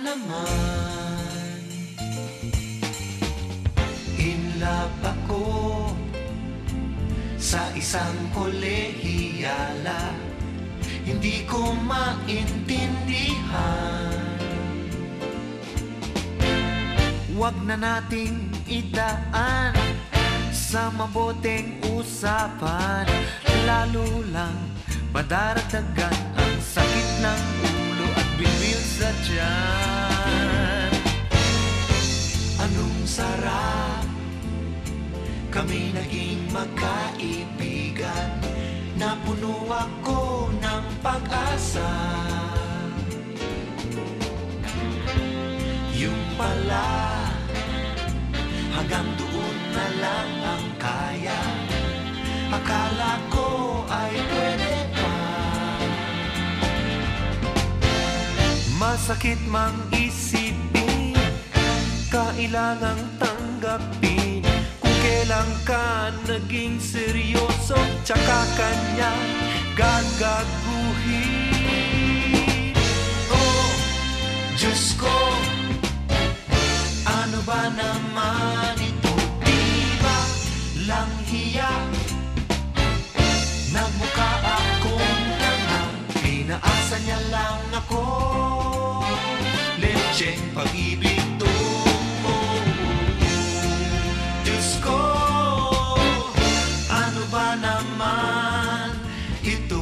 naman. In love ako sa isang kolehiyala, hindi ko maintindihan. Huwag na nating idaan sa maboteng usapan, lalo lang madaragdagan ang sakit ng ulo at bilbil sa tiyan. Anong sarap kami naging magkaibigan, napuno ako ng pag-asa. Yung pala hanggang doon na lang ang kaya, akala ko ay pwede pa. Masakit mang isipin, kailangang tanggapin, kung kailan ka naging seryoso, tsaka kanya gagaguhin. Oh, Diyos ko, ano ba naman ito? Diba lang hiya? Nagmukha akong tanga, pinaasa niya lang ako. Lecheng pag-ibig to. Diyos ko, ano ba naman ito?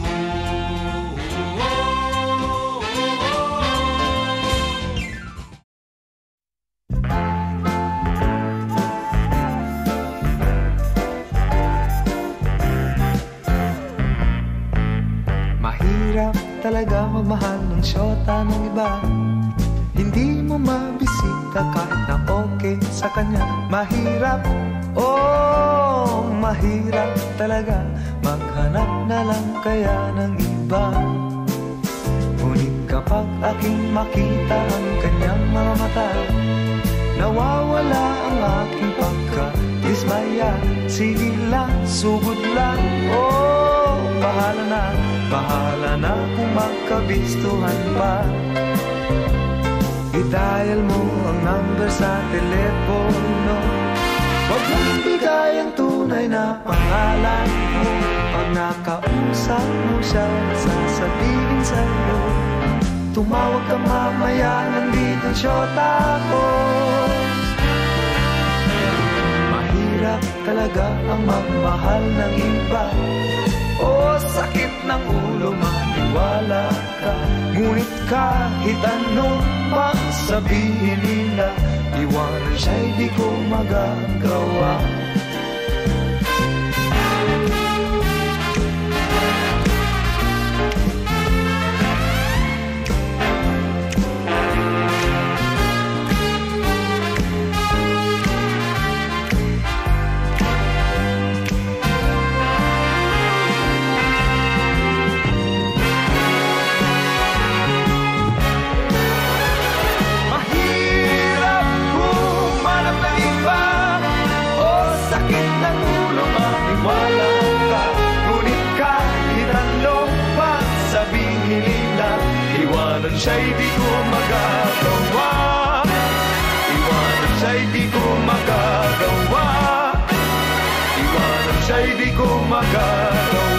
Talaga magmahal ng syota ng iba, hindi mo mabisita kahit na okay sa kanya. Mahirap, oh, mahirap talaga maghanap na lang kaya ng iba. Ngunit kapag aking makita ang kanyang mga mata, nawawala ang aking pagka-dismaya. Sige lang, sugod lang, oh, bahala na kung magkabistuhan pa. I-dial mo ang number sa telepono, huwag mong bigay ang tunay na pangalan mo. Pag nakausap mo siya, sasabihin sa'yo, tumawag ka mamaya, nandito ang syota ko. Mahirap talaga ang magmahal ng iba, oh, sakit ng ulo, maniwala ka. Ngunit kahit ano pang sabihin nila, iwanan siya'y di ko magagawa. Siya'y di ko magagawa, iwanan siya'y di ko magagawa, iwanan siya'y di ko magagawa.